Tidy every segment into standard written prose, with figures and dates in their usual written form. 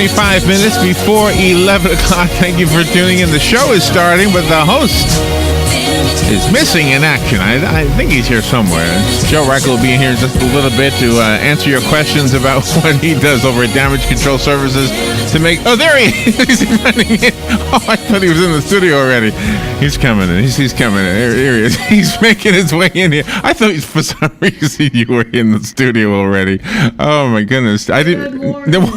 25 minutes before 11 o'clock. Thank you for tuning in. The show is starting, but the host is missing in action. I think he's here somewhere. Joe Reck will be here in just a little bit to answer your questions about what he does over at Damage Control Services to make... Oh, there he is. He's running in. Oh, I thought he was in the studio already. He's coming in. He's coming in. Here he is. He's making his way in here. I thought for some reason you were in the studio already. Oh, my goodness. I didn't...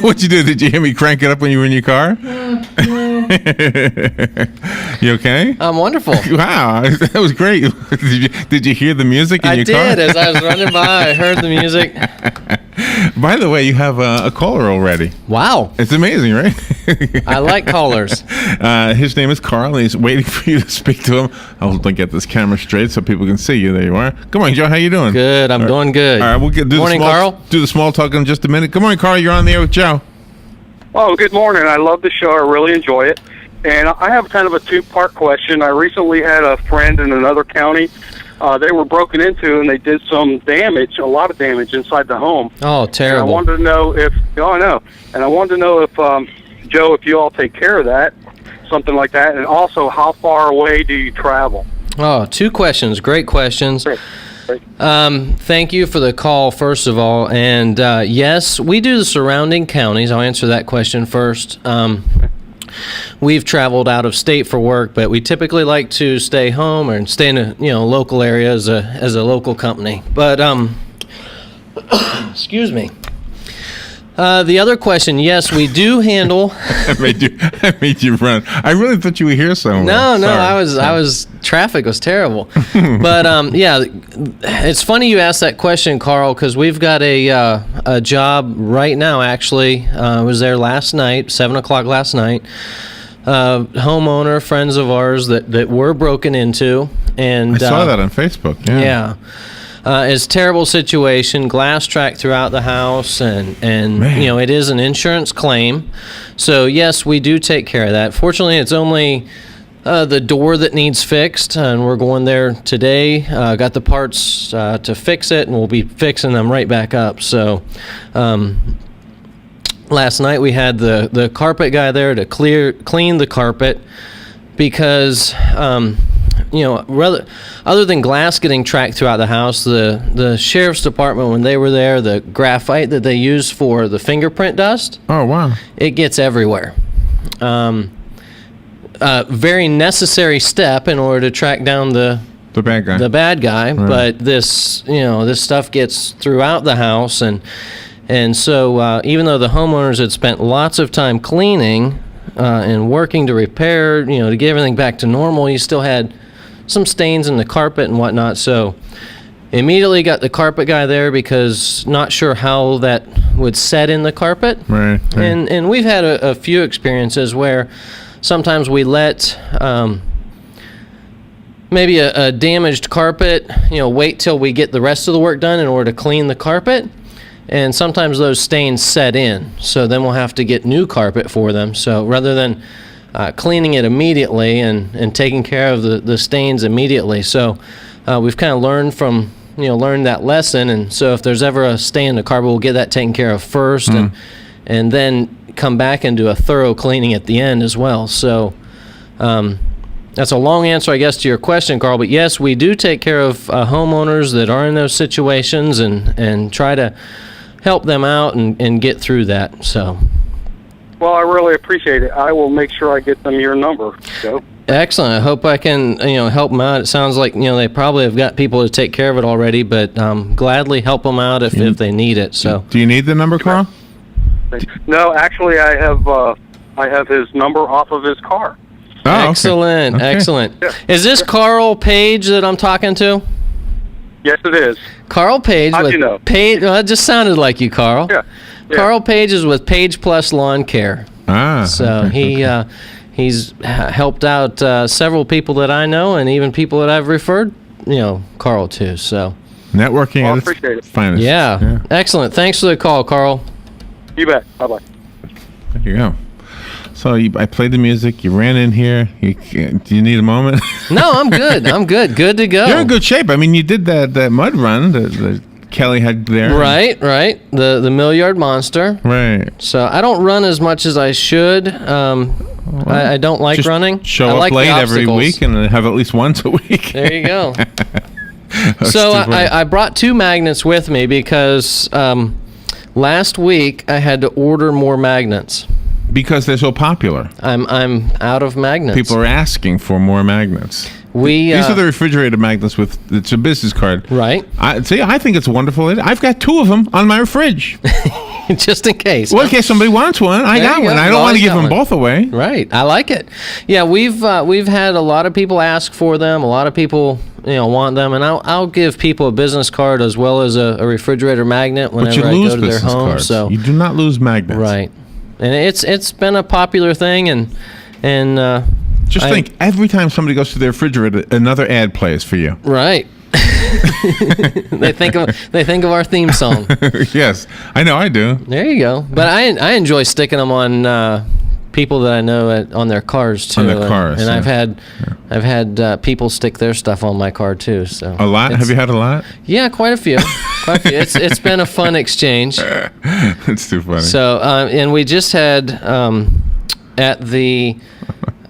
What'd you do? Did you hear me crank it up when you were in your car? No. You okay? I'm wonderful. Wow, that was great. Did you hear the music in your car? I did. As I was running by, I heard the music. By the way, you have a caller already. Wow. It's amazing, right? I like callers. His name is Carl, and he's waiting for you to speak to him. I'll get this camera straight so people can see you. There you are. Good morning, Joe. How you doing? Good. I'm doing good. All right, we'll do Carl. Do the small talk in just a minute. Good morning, Carl. You're on the air with Joe. Oh, good morning. I love the show. I really enjoy it. And I have kind of a two-part question. I recently had a friend in another county. They were broken into, and they did some damage, a lot of damage inside the home. Oh, terrible. And I wanted to know if, Joe, if you all take care of that, something like that, and also how far away do you travel? Oh, two questions. Great questions. Great. Thank you for the call, first of all. And yes, we do the surrounding counties. I'll answer that question first. We've traveled out of state for work, but we typically like to stay home or stay in a local area as a local company. But excuse me. The other question, yes, we do handle. I made you run. I really thought you were here somewhere. No, I was. Traffic was terrible. But yeah, it's funny you asked that question, Carl, because we've got a job right now. Actually, I was there last night, 7:00 last night. Homeowner, friends of ours that were broken into, and I saw that on Facebook. Yeah. It's a terrible situation, glass track throughout the house, and it is an insurance claim. So, yes, we do take care of that. Fortunately, it's only the door that needs fixed, and we're going there today. Got the parts to fix it, and we'll be fixing them right back up. So, last night we had the carpet guy there to clean the carpet because... other than glass getting tracked throughout the house, the sheriff's department, when they were there, the graphite that they use for the fingerprint dust. Oh, wow. It gets everywhere. Very necessary step in order to track down the bad guy. The bad guy, right. But this stuff gets throughout the house, and so even though the homeowners had spent lots of time cleaning and working to repair, to get everything back to normal, you still had some stains in the carpet and whatnot. So immediately got the carpet guy there because not sure how that would set in the carpet. Right. And we've had a few experiences where sometimes we let maybe a damaged carpet, wait till we get the rest of the work done in order to clean the carpet. And sometimes those stains set in. So then we'll have to get new carpet for them. So rather than cleaning it immediately and taking care of the stains immediately. So we've kind of learned that lesson. And so if there's ever a stain in the carpet, we'll get that taken care of first and then come back and do a thorough cleaning at the end as well. So that's a long answer, I guess, to your question, Carl. But yes, we do take care of homeowners that are in those situations and try to help them out and get through that. So. Well, I really appreciate it. I will make sure I get them your number, Joe. Excellent. I hope I can, help them out. It sounds like, they probably have got people to take care of it already, but gladly help them out if they need it. So. Do you need the number, Carl? No, actually, I have his number off of his car. Oh, excellent, okay. Excellent. Yeah. Is this Carl Page that I'm talking to? Yes, it is. Carl Page. How'd you know? Page. Well, it just sounded like you, Carl. Yeah. Carl Page is with Page Plus Lawn Care. So he's helped out several people that I know, and even people that I've referred, Carl to. So networking I at appreciate its finest. Yeah, excellent. Thanks for the call, Carl. You bet. Bye bye. There you go. So I played the music. You ran in here. Do you need a moment? No, I'm good. I'm good. Good to go. You're in good shape. I mean, you did that mud run, the Kelly had there. Right. The Mill Yard Monster. Right. So I don't run as much as I should. I don't like Just running. Show I up like late the every obstacles. week and then have at least once a week. There you go. That's So too funny. I brought 2 magnets with me because last week I had to order more magnets. Because they're so popular. I'm out of magnets. People are asking for more magnets. We These are the refrigerator magnets with it's a business card. right. I think it's wonderful. I've got 2 of them on my fridge. Just in case. Well, in case somebody wants one, I There got you one. go. I You don't want to always give got them one. both away. Right. I like it. Yeah, we've had a lot of people ask for them. A lot of people, want them, and I'll give people a business card as well as a refrigerator magnet But you whenever I lose go to their business home. cards. So You do not lose magnets. right. And it's been a popular thing, and Just think, every time somebody goes to their refrigerator, another ad plays for you. right. they think of our theme song. Yes, I know I do. There you go. But I enjoy sticking them on people that I know on their cars too. On their cars, and yeah. I've had people stick their stuff on my car too. So A lot? it's- Have you had a lot? Yeah, quite a few. It's been a fun exchange. It's too funny. So and we just had at the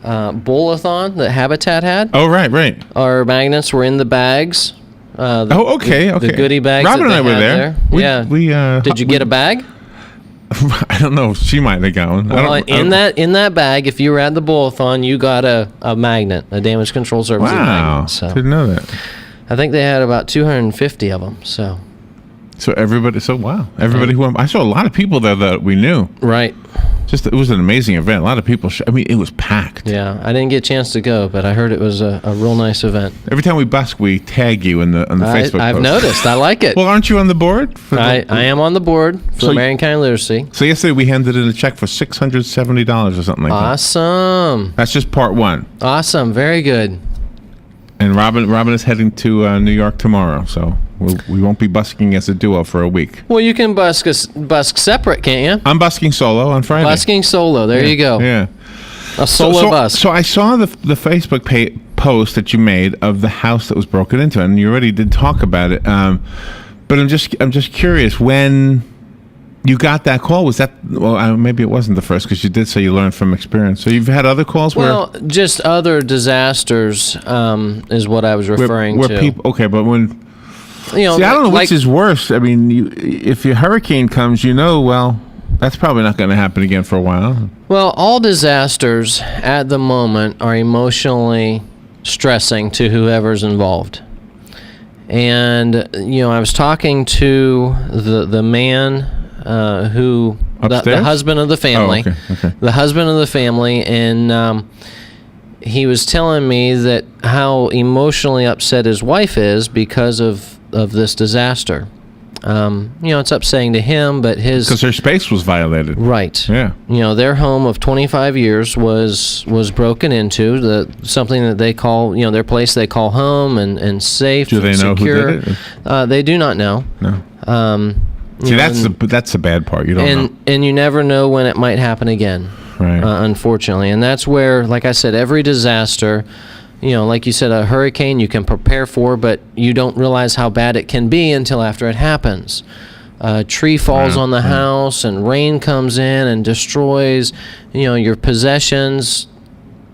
Bowl-a-thon that Habitat had. Oh, right. Our magnets were in the bags. Okay. The goodie bags. Robin that and I they were had there. Yeah. Did you get a bag? I don't know. She might have got one. Well, in that bag, if you were at the Bowl-a-thon, you got a magnet, a damage control services Wow. magnet. So Didn't know that. I think they had about 250 of them. So Everybody who went, I saw a lot of people there that we knew. right. It was an amazing event. A lot of people. It was packed. Yeah, I didn't get a chance to go, but I heard it was a real nice event. Every time we busk, we tag you on the Facebook I've post. noticed. I like it. Well, aren't you on the board? I am on the board for So Marion County Literacy. So yesterday we handed in a check for $670 or something like that. Awesome. That's just part 1. Awesome. Very good. And Robin is heading to New York tomorrow, so we won't be busking as a duo for a week. Well, you can busk separate, can't you? I'm busking solo on Friday. Busking solo. There you go. Yeah. A solo busk. So I saw the Facebook post that you made of the house that was broken into, and you already did talk about it. But I'm just curious, when you got that call, was that, maybe it wasn't the first, because you did say you learned from experience. So you've had other calls Well, just other disasters is what I was referring where to. people, okay, but when, See, I don't know which is worse. I mean, if your hurricane comes, well, that's probably not going to happen again for a while. Well, all disasters at the moment are emotionally stressing to whoever's involved. And I was talking to the man who the Upstairs? husband of the family. Oh, okay. The husband of the family, and he was telling me that how emotionally upset his wife is because of this disaster. It's upsetting to him, but Because her space was violated. right. Yeah. Their home of 25 years was broken into. Something that they call, their place they call home and safe. Do they and know secure. who did it? They do not know. No. See, that's the bad part. You don't know. And you never know when it might happen again. Right. Unfortunately, and that's where, like I said, every disaster, like you said, a hurricane you can prepare for, but you don't realize how bad it can be until after it happens. A tree falls on the house, and rain comes in and destroys, your possessions.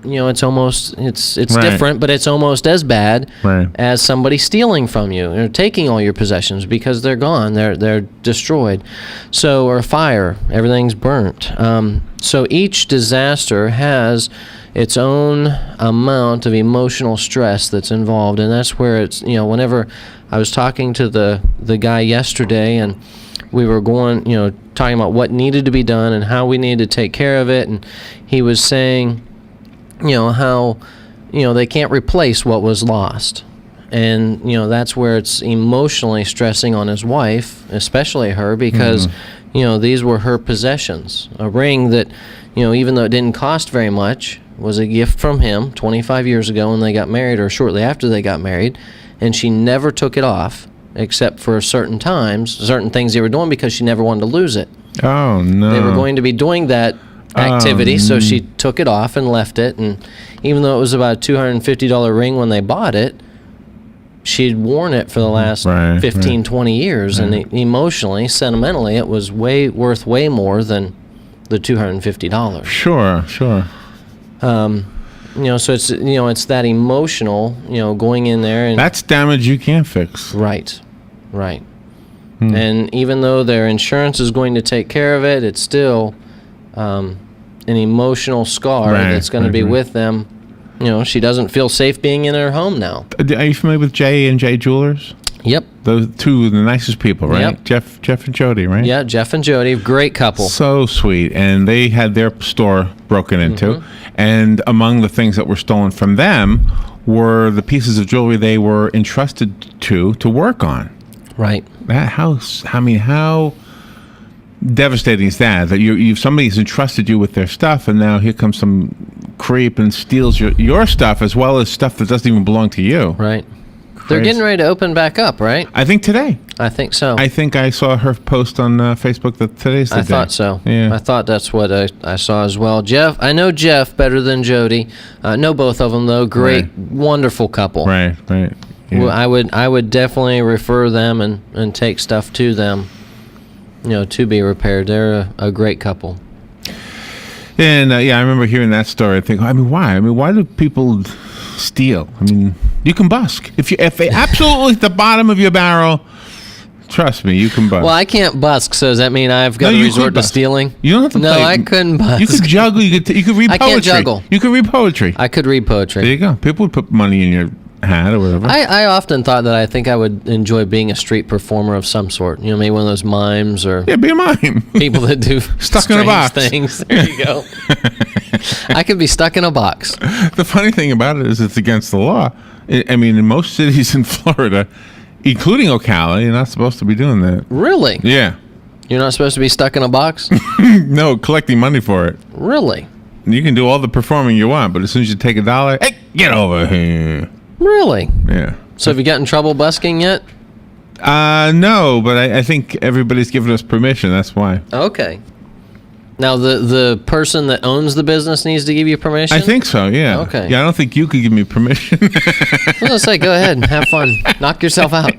It's Right. different, but it's almost as bad Right. as somebody stealing from you or taking all your possessions because they're gone, they're destroyed. So, or fire, everything's burnt. So each disaster has its own amount of emotional stress that's involved, and that's where it's, whenever I was talking to the guy yesterday, and we were going, talking about what needed to be done and how we needed to take care of it, and he was saying, how, they can't replace what was lost. And, that's where it's emotionally stressing on his wife, especially her, because, these were her possessions. A ring that, even though it didn't cost very much, was a gift from him 25 years ago when they got married, or shortly after they got married, and she never took it off, except for certain things they were doing, because she never wanted to lose it. Oh, no. They were going to be doing that activity, so she took it off and left it, and even though it was about a $250 ring when they bought it, she'd worn it for the last 15, 20 years, and emotionally, sentimentally, it was worth way more than the $250. Sure. So it's that emotional, going in there, and that's damage you can't fix. Right. And even though their insurance is going to take care of it, it's still an emotional scar that's going to be with them. She doesn't feel safe being in her home now. Are you familiar with J&J Jewelers? Yep. Those two of the nicest people, right? Yep. Jeff and Jody, right? Yeah, Jeff and Jody, great couple. So sweet. And they had their store broken into. And among the things that were stolen from them were the pieces of jewelry they were entrusted to work on. Right. How devastating is that? That somebody's entrusted you with their stuff, and now here comes some creep and steals your stuff as well as stuff that doesn't even belong to you. Right. They're getting ready to open back up, right? I think today. I think so. I think I saw her post on Facebook that today's the day. I thought so. Yeah. I thought that's what I saw as well. I know Jeff better than Jody. Know both of them, though. Great, wonderful couple. Right. Yeah. Well, I would definitely refer them and take stuff to them, to be repaired. They're a great couple. And I remember hearing that story. I think, why? Why do people steal? You can busk if they absolutely at the bottom of your barrel. Trust me, you can busk. Well, I can't busk, so does that mean I've got to resort to stealing? You don't have to. No, I couldn't busk. You could juggle. You could read poetry. I can't juggle. You could read poetry. I could read poetry. There you go. People would put money in your hat or whatever. I often thought that I think I would enjoy being a street performer of some sort. Maybe one of those mimes or be a mime. People that do stuck in a box things. There you go. I could be stuck in a box. The funny thing about it is it's against the law. In most cities in Florida, including Ocala, you're not supposed to be doing that. Really? Yeah. You're not supposed to be stuck in a box? No, collecting money for it. Really? You can do all the performing you want, but as soon as you take $1, hey, get over here. Really? Yeah. So have you got in trouble busking yet? No, but I think everybody's given us permission. That's why. Okay. Now, the person that owns the business needs to give you permission? I think so, yeah. Okay. Yeah, I don't think you could give me permission. I was going to say, go ahead and have fun. Knock yourself out.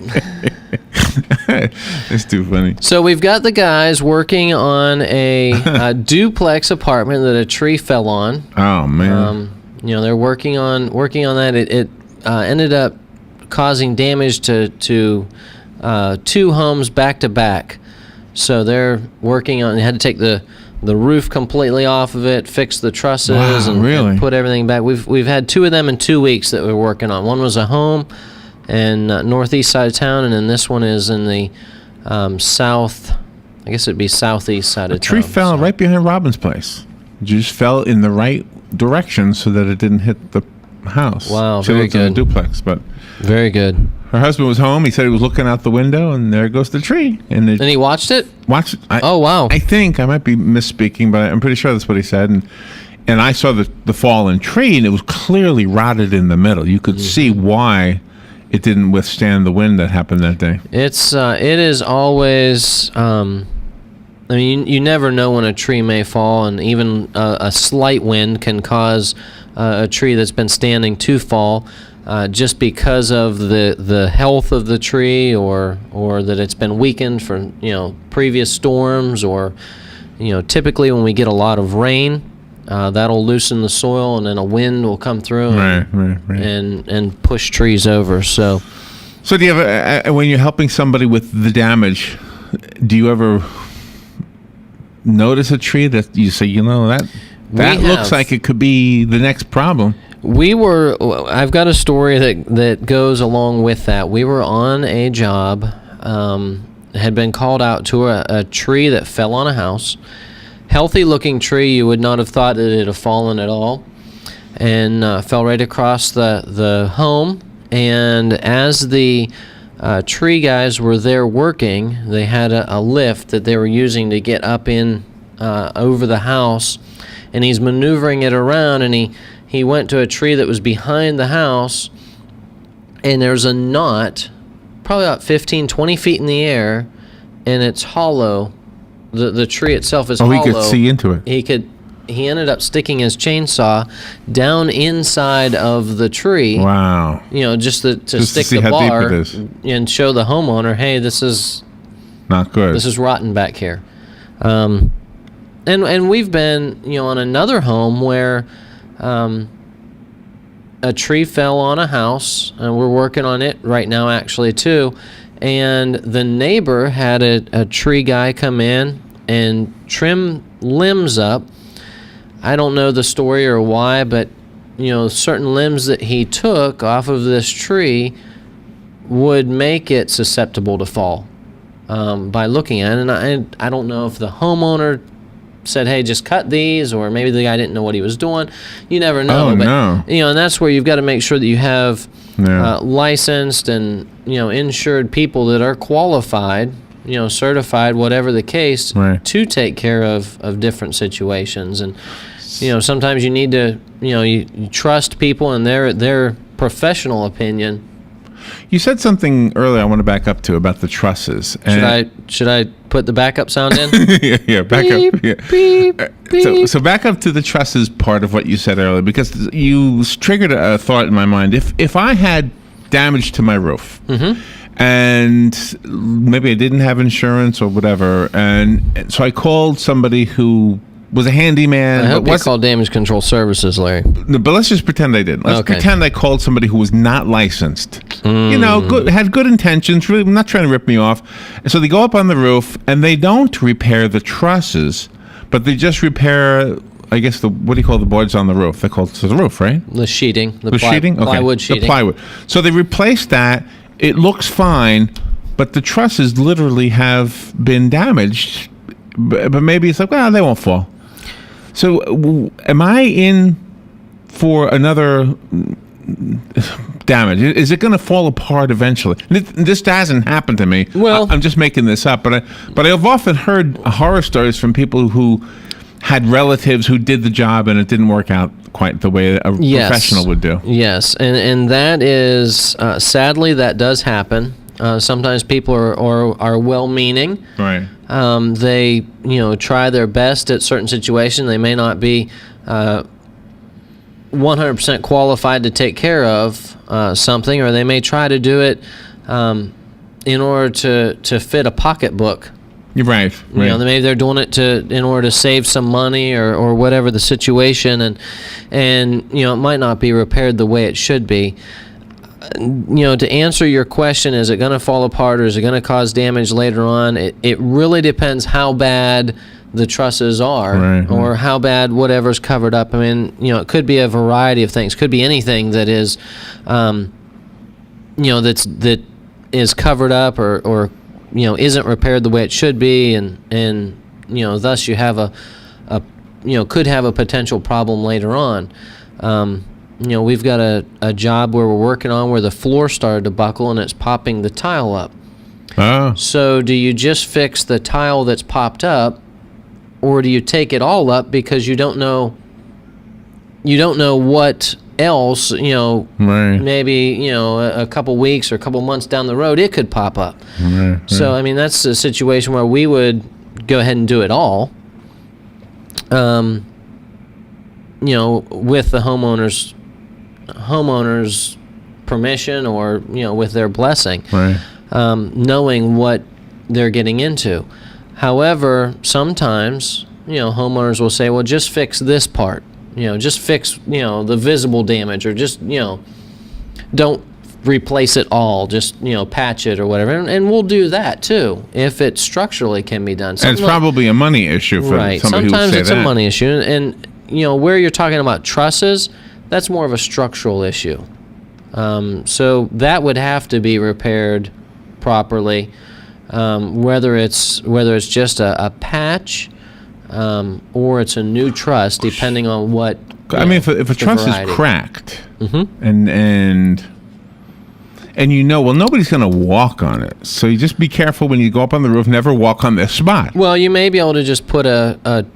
It's too funny. So we've got the guys working on a duplex apartment that a tree fell on. Oh, man. They're working on that. It ended up causing damage to 2 homes back to back. So they're working on. They had to take the roof completely off of it, fix the trusses, and put everything back. We've had 2 of them in 2 weeks that we're working on. One was a home in northeast side of town, and then this one is in the south. I guess it'd be southeast side of town. A tree fell right behind Robin's place. It just fell in the right direction so that it didn't hit the house. Wow, she very lived good. in a duplex, but very good. Her husband was home. He said he was looking out the window, and there goes the tree. And he watched it? Watched it. Oh, wow. I think I might be misspeaking, but I'm pretty sure that's what he said. And I saw the fallen tree, and it was clearly rotted in the middle. You could see why it didn't withstand the wind that happened that day. It is always. You never know when a tree may fall, and even a slight wind can cause a tree that's been standing to fall. Just because of the health of the tree, or that it's been weakened from previous storms, or typically when we get a lot of rain, that'll loosen the soil, and then a wind will come through and push trees over. So do you ever, when you're helping somebody with the damage, do you ever notice a tree that you say, that looks like it could be the next problem? I've got a story that goes along with that. We were on a job, had been called out to a tree that fell on a house. Healthy looking tree, you would not have thought that it had fallen at all, and fell right across the home. And as the tree guys were there working, they had a lift that they were using to get up in over the house, and he's maneuvering it around, and he went to a tree that was behind the house, and there's a knot probably about 15, 20 feet in the air, and it's hollow. The tree itself is hollow. He could see into it. He could he ended up sticking his chainsaw down inside of the tree. Wow. Just to stick see the how deep bar it is. and show the homeowner, hey, this is not good. This is rotten back here. And we've been, on another home where a tree fell on a house, and we're working on it right now actually too, and the neighbor had a tree guy come in and trim limbs up. I don't know the story or why, but certain limbs that he took off of this tree would make it susceptible to fall by looking at it. And I don't know if the homeowner said, hey, just cut these, or maybe the guy didn't know what he was doing. You never know. Oh, but, no. And that's where you've got to make sure that you have licensed and, insured people that are qualified, certified, whatever the case, to take care of different situations. And, sometimes you need to, you trust people and their professional opinion. You said something earlier I want to back up to about the trusses. Should I put the backup sound in? yeah, back beep, up. Yeah. Beep, beep. So back up to the trusses part of what you said earlier, because you triggered a thought in my mind. If I had damage to my roof, and maybe I didn't have insurance or whatever, and so I called somebody who was a handyman. I hope you called Damage Control Services, Larry. No, but let's just pretend I didn't. Let's pretend I called somebody who was not licensed. Had good intentions. Really, not trying to rip me off. And so they go up on the roof, and they don't repair the trusses, but they just repair, I guess, what do you call the boards on the roof? They're called the roof, right? The sheeting. The sheeting? Okay. Plywood sheeting. The plywood. So they replaced that. It looks fine, but the trusses literally have been damaged. But maybe it's like, well, they won't fall. So am I in for another damage? Is it going to fall apart eventually? This hasn't happened to me. Well, I'm just making this up, but I've often heard horror stories from people who had relatives who did the job and it didn't work out quite the way a professional would do. Yes, and that is sadly that does happen. Sometimes people are well-meaning. Right. They try their best at certain situations. They may not be 100% qualified to take care of something, or they may try to do it in order to fit a pocketbook. You're right. Maybe they're doing it in order to save some money or whatever the situation, and it might not be repaired the way it should be. To answer your question, is it going to fall apart or is it going to cause damage later on? It really depends how bad the trusses are, or how bad whatever's covered up. I mean, it could be a variety of things. Could be anything that is, that is covered up or isn't repaired the way it should be, and thus you have could have a potential problem later on. We've got a job where we're working on where the floor started to buckle and it's popping the tile up. Oh. So do you just fix the tile that's popped up, or do you take it all up because you don't know what else, maybe, a couple weeks or a couple months down the road, it could pop up. So, I mean, that's a situation where we would go ahead and do it all, with the homeowner's permission or, with their blessing, knowing what they're getting into. However, sometimes, homeowners will say, well, just fix this part. Just fix, the visible damage, or just, don't replace it all, just, patch it or whatever. And we'll do that too, if it structurally can be done. And it's probably a money issue for somebody who would say that. Sometimes it's a money issue. And, where you're talking about trusses, that's more of a structural issue. So that would have to be repaired properly, whether it's just a patch, or it's a new truss, depending on what. I mean, if a truss is cracked, and nobody's going to walk on it, so you just be careful when you go up on the roof. Never walk on this spot. Well, you may be able to just put a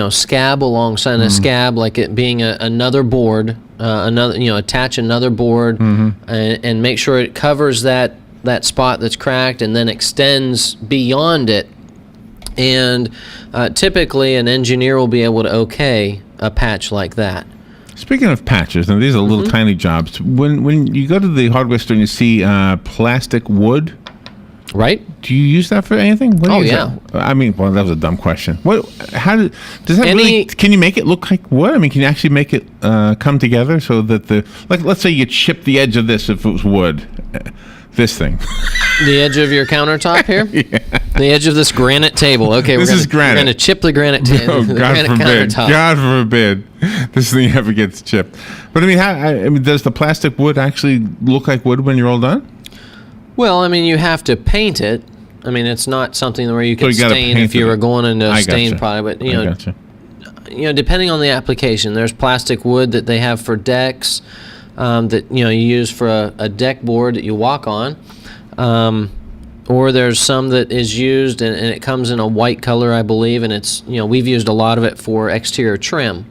scab alongside a scab, like it being another board, attach another board, and make sure it covers that spot that's cracked, and then extends beyond it And typically an engineer will be able to okay a patch like that. Speaking of patches, now these are little tiny jobs. When you go to the hardware store and you see plastic wood, right? Do you use that for anything? What do you use yeah. that? I mean, well, that was a dumb question. Does that really? Can you make it look like wood? I mean, can you actually make it come together so that let's say you chip the edge of this if it was wood, this thing. The edge of your countertop here? Yeah. The edge of this granite table. Okay, this is granite. We're going to chip the granite table. Oh, the God granite forbid. countertop. God forbid this thing ever gets chipped. But I mean, does the plastic wood actually look like wood when you're all done? Well, I mean, you have to paint it. I mean, it's not something where you can stain if you were going into a stain product. But, depending on the application, there's plastic wood that they have for decks that, you use for a deck board that you walk on. Or there's some that is used and it comes in a white color, I believe, and it's, we've used a lot of it for exterior trim,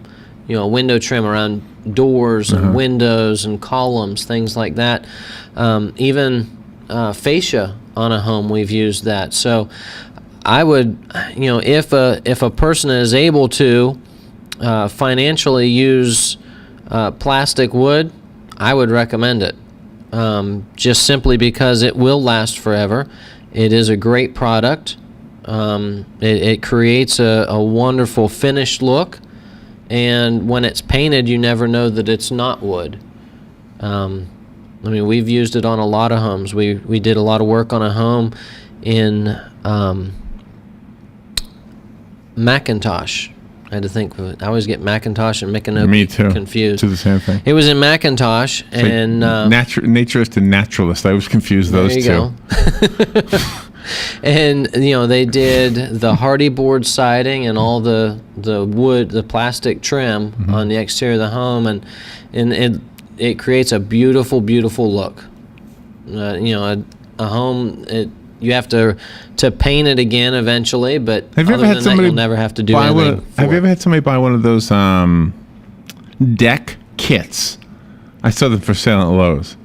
window trim around doors and windows and columns, things like that. Even fascia on a home, we've used that. So I would, if a person is able to financially use plastic wood, I would recommend it. Just simply because it will last forever. It is a great product. It creates a wonderful finished look, and when it's painted, you never know that it's not wood. I mean, we've used it on a lot of homes. We did a lot of work on a home in Macintosh. I had to think. I always get Macintosh and Micanopy confused. To the same thing. It was in Macintosh, and naturist and naturalist. I was confused those two. There you go. And they did the hardy board siding and all the wood, the plastic trim on the exterior of the home, and it creates a beautiful, beautiful look. A home. You have to paint it again eventually, but have you ever had somebody you'll never have to do anything. Have you ever had somebody buy one of those deck kits? I saw them for sale at Lowe's.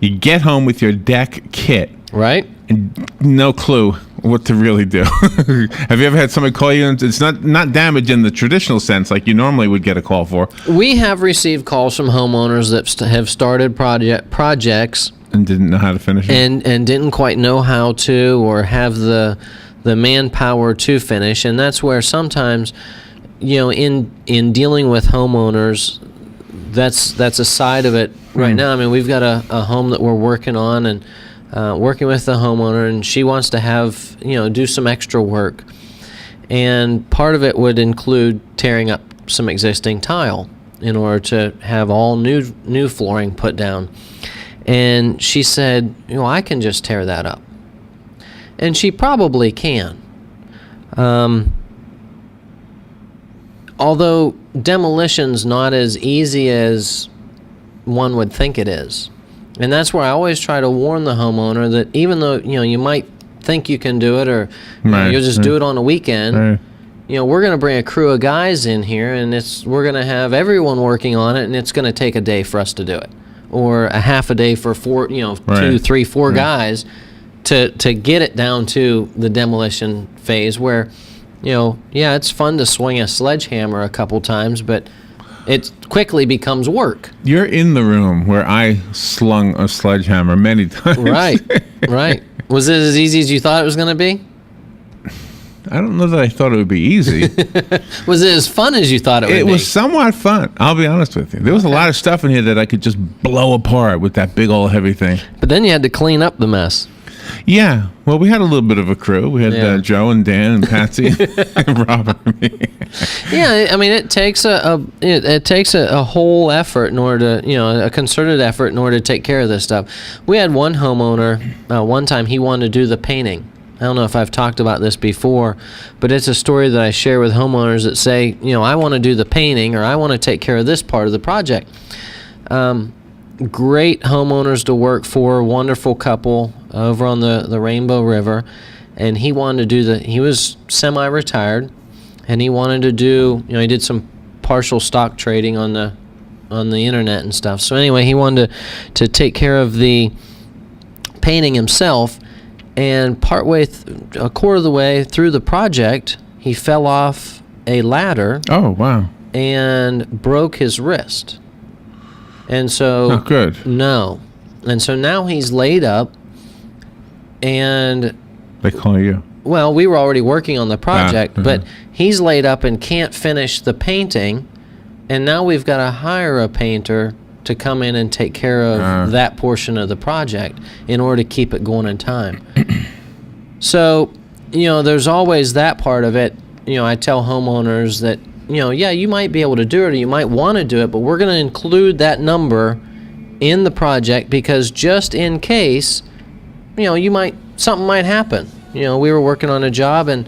You get home with your deck kit, right? And no clue what to really do. Have you ever had somebody call you? And it's not damage in the traditional sense like you normally would get a call for. We have received calls from homeowners that have started projects. And didn't know how to finish it? And didn't quite know how to or have the manpower to finish. And that's where sometimes, in dealing with homeowners, that's a side of it right now. I mean, we've got a home that we're working on and working with the homeowner, and she wants to have, do some extra work. And part of it would include tearing up some existing tile in order to have all new flooring put down. And she said, I can just tear that up. And she probably can. Although demolition's not as easy as one would think it is. And that's where I always try to warn the homeowner that even though, you might think you can do it or you'll just do it on a weekend, we're going to bring a crew of guys in here and we're going to have everyone working on it, and it's going to take a day for us to do it. Or a half a day for 4, 2, 3, 4 guys to get it down to the demolition phase where, it's fun to swing a sledgehammer a couple times, but it quickly becomes work. You're in the room where I slung a sledgehammer many times. Right. Was it as easy as you thought it was going to be? I don't know that I thought it would be easy. Was it as fun as you thought it would be? It was somewhat fun. I'll be honest with you. There was a lot of stuff in here that I could just blow apart with that big old heavy thing. But then you had to clean up the mess. Yeah. Well, we had a little bit of a crew. We had Joe and Dan and Patsy and Robert and me. Yeah, I mean, it takes a whole effort in order to, a concerted effort in order to take care of this stuff. We had one homeowner, one time he wanted to do the painting. I don't know if I've talked about this before, but it's a story that I share with homeowners that say, I want to do the painting or I want to take care of this part of the project. Great homeowners to work for, wonderful couple over on the Rainbow River, and he wanted to he was semi-retired, and he wanted to do, he did some partial stock trading on the internet and stuff. So anyway, he wanted to take care of the painting himself. And partway, a quarter of the way through the project, he fell off a ladder. Oh, wow. And broke his wrist. And so... Not good. No. And so now he's laid up, and... They call you. Well, we were already working on the project, but he's laid up and can't finish the painting, and now we've got to hire a painter to come in and take care of that portion of the project in order to keep it going in time. So, there's always that part of it. I tell homeowners that, yeah, you might be able to do it or you might want to do it, but we're going to include that number in the project because just in case, something might happen. We were working on a job and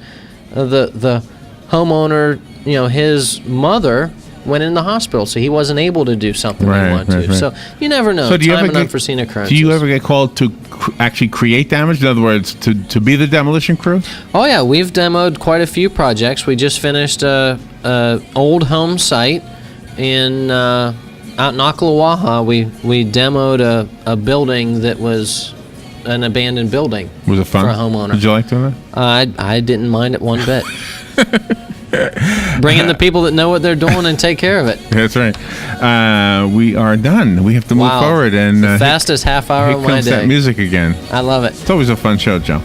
the homeowner, his mother went in the hospital, so he wasn't able to do something he wanted to. Right. So you never know. So time and unforeseen occurrences. Do you ever get called to actually create damage? In other words, to be the demolition crew? Oh yeah, we've demoed quite a few projects. We just finished a old home site in out in Ocklawaha. We demoed a building that was an abandoned building. Was it fun for a homeowner? Did you like doing that? I didn't mind it one bit. Bring in the people that know what they're doing and take care of it. That's right. We are done. We have to move forward. And the fastest half hour of my day. Here comes that music again. I love it. It's always a fun show, Joe.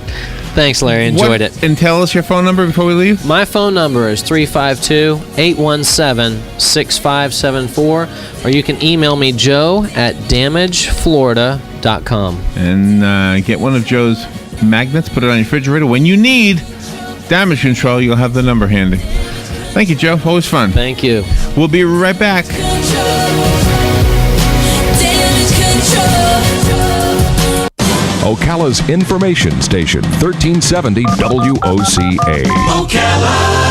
Thanks, Larry. Enjoyed it. And tell us your phone number before we leave. My phone number is 352-817-6574, or you can email me, joe@damageflorida.com. And get one of Joe's magnets, put it on your refrigerator. When you need damage control, you'll have the number handy. Thank you, Joe. Always fun. Thank you. We'll be right back. Ocala's information station, 1370 WOCA. Ocala.